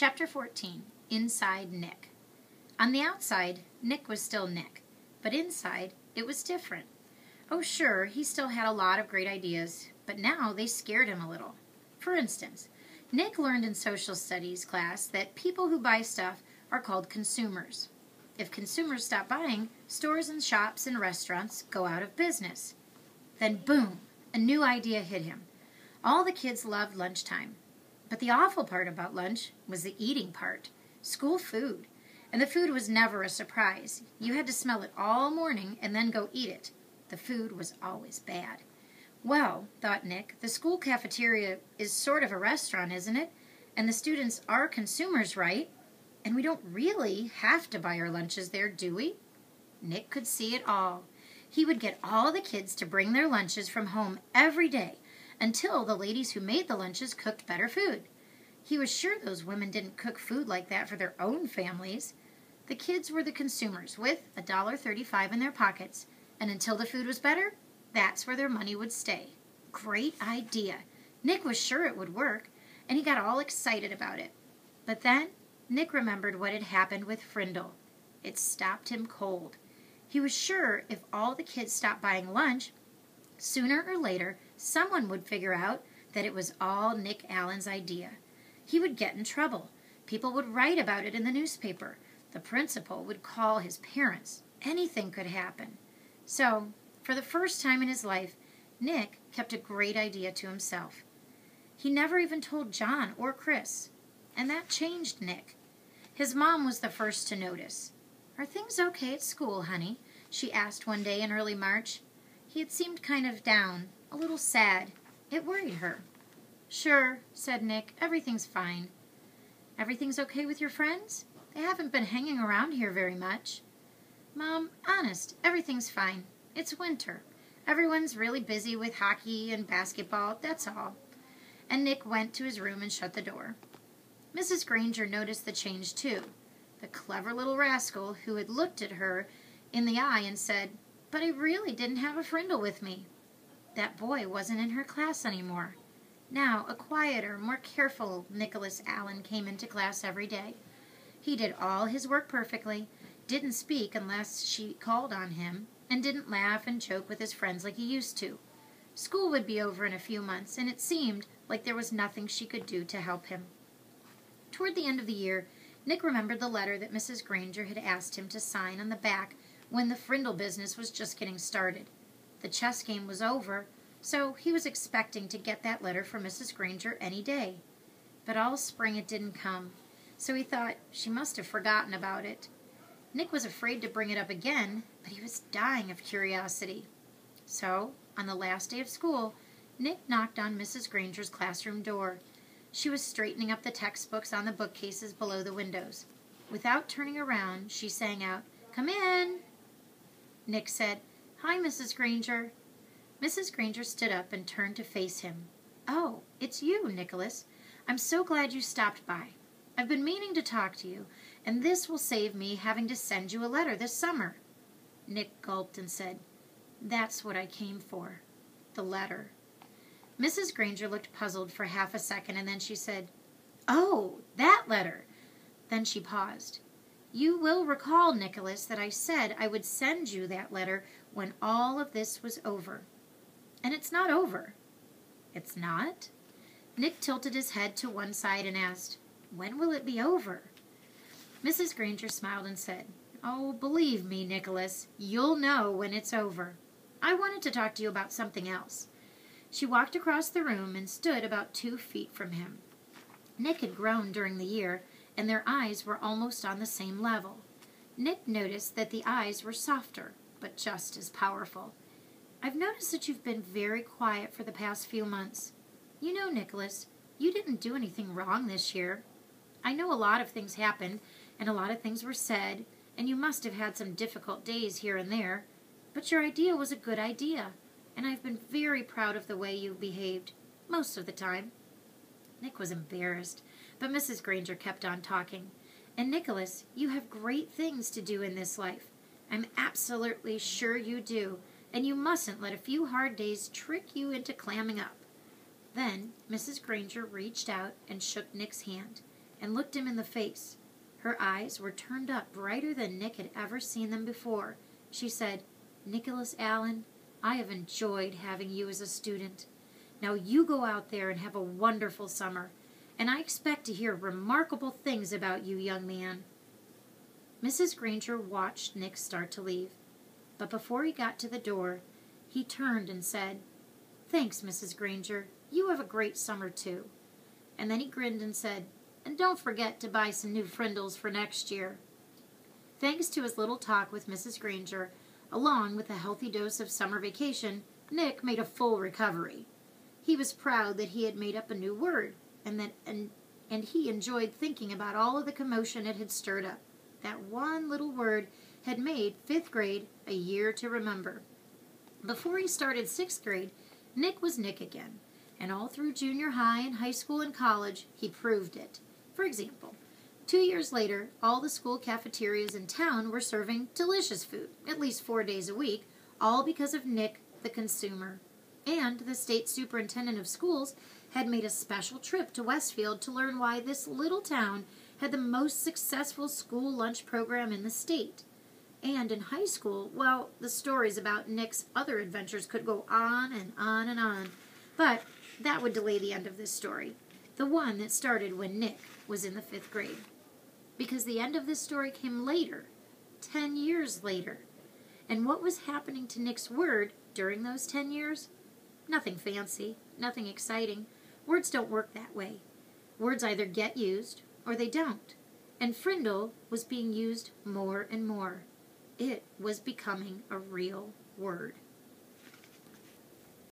Chapter 14, Inside Nick. On the outside, Nick was still Nick, but inside, it was different. Oh, sure, he still had a lot of great ideas, but now they scared him a little. For instance, Nick learned in social studies class that people who buy stuff are called consumers. If consumers stop buying, stores and shops and restaurants go out of business. Then boom, a new idea hit him. All the kids loved lunchtime. But the awful part about lunch was the eating part, school food. And the food was never a surprise. You had to smell it all morning and then go eat it. The food was always bad. Well, thought Nick, the school cafeteria is sort of a restaurant, isn't it? And the students are consumers, right? And we don't really have to buy our lunches there, do we? Nick could see it all. He would get all the kids to bring their lunches from home every day, until the ladies who made the lunches cooked better food. He was sure those women didn't cook food like that for their own families. The kids were the consumers with $1.35 in their pockets, and until the food was better, that's where their money would stay. Great idea. Nick was sure it would work, and he got all excited about it. But then Nick remembered what had happened with Frindle. It stopped him cold. He was sure if all the kids stopped buying lunch, sooner or later, someone would figure out that it was all Nick Allen's idea. He would get in trouble. People would write about it in the newspaper. The principal would call his parents. Anything could happen. So, for the first time in his life, Nick kept a great idea to himself. He never even told John or Chris, and that changed Nick. His mom was the first to notice. "Are things okay at school, honey?" she asked one day in early March. He had seemed kind of down, a little sad. It worried her. "Sure," said Nick. "Everything's fine." "Everything's okay with your friends? They haven't been hanging around here very much." "Mom, honest, everything's fine. It's winter. Everyone's really busy with hockey and basketball, that's all." And Nick went to his room and shut the door. Mrs. Granger noticed the change too. The clever little rascal who had looked at her in the eye and said, "But I really didn't have a Frindle with me." That boy wasn't in her class anymore. Now, a quieter, more careful Nicholas Allen came into class every day. He did all his work perfectly, didn't speak unless she called on him, and didn't laugh and joke with his friends like he used to. School would be over in a few months, and it seemed like there was nothing she could do to help him. Toward the end of the year, Nick remembered the letter that Mrs. Granger had asked him to sign on the back when the Frindle business was just getting started. The chess game was over, so he was expecting to get that letter from Mrs. Granger any day. But all spring it didn't come, so he thought she must have forgotten about it. Nick was afraid to bring it up again, but he was dying of curiosity. So, on the last day of school, Nick knocked on Mrs. Granger's classroom door. She was straightening up the textbooks on the bookcases below the windows. Without turning around, she sang out, "Come in!" Nick said, "Hi, Mrs. Granger." Mrs. Granger stood up and turned to face him. "Oh, it's you, Nicholas. I'm so glad you stopped by. I've been meaning to talk to you, and this will save me having to send you a letter this summer." Nick gulped and said, "That's what I came for, the letter." Mrs. Granger looked puzzled for half a second, and then she said, "Oh, that letter." Then she paused. "You will recall, Nicholas, that I said I would send you that letter when all of this was over. And it's not over." "It's not?" Nick tilted his head to one side and asked, "When will it be over?" Mrs. Granger smiled and said, "Oh, believe me, Nicholas, you'll know when it's over. I wanted to talk to you about something else." She walked across the room and stood about 2 feet from him. Nick had grown during the year, and their eyes were almost on the same level. Nick noticed that the eyes were softer, but just as powerful. "I've noticed that you've been very quiet for the past few months. You know, Nicholas, you didn't do anything wrong this year. I know a lot of things happened, and a lot of things were said, and you must have had some difficult days here and there, but your idea was a good idea, and I've been very proud of the way you've behaved, most of the time." Nick was embarrassed, but Mrs. Granger kept on talking. "And Nicholas, you have great things to do in this life. I'm absolutely sure you do, and you mustn't let a few hard days trick you into clamming up." Then Mrs. Granger reached out and shook Nick's hand, and looked him in the face. Her eyes were turned up brighter than Nick had ever seen them before. She said, "Nicholas Allen, I have enjoyed having you as a student. Now you go out there and have a wonderful summer, and I expect to hear remarkable things about you, young man." Mrs. Granger watched Nick start to leave, but before he got to the door, he turned and said, "Thanks, Mrs. Granger. You have a great summer, too." And then he grinned and said, "And don't forget to buy some new frindles for next year." Thanks to his little talk with Mrs. Granger, along with a healthy dose of summer vacation, Nick made a full recovery. He was proud that he had made up a new word, and he enjoyed thinking about all of the commotion it had stirred up. That one little word had made 5th grade a year to remember. Before he started 6th grade, Nick was Nick again, and all through junior high and high school and college, he proved it. For example, 2 years later, all the school cafeterias in town were serving delicious food, at least 4 days a week, all because of Nick, the consumer. And the state superintendent of schools had made a special trip to Westfield to learn why this little town had the most successful school lunch program in the state. And in high school, well, the stories about Nick's other adventures could go on and on and on. But that would delay the end of this story, the one that started when Nick was in the 5th grade. Because the end of this story came later, 10 years later. And what was happening to Nick's word during those 10 years? Nothing fancy, nothing exciting. Words don't work that way. Words either get used or they don't. And frindle was being used more and more. It was becoming a real word.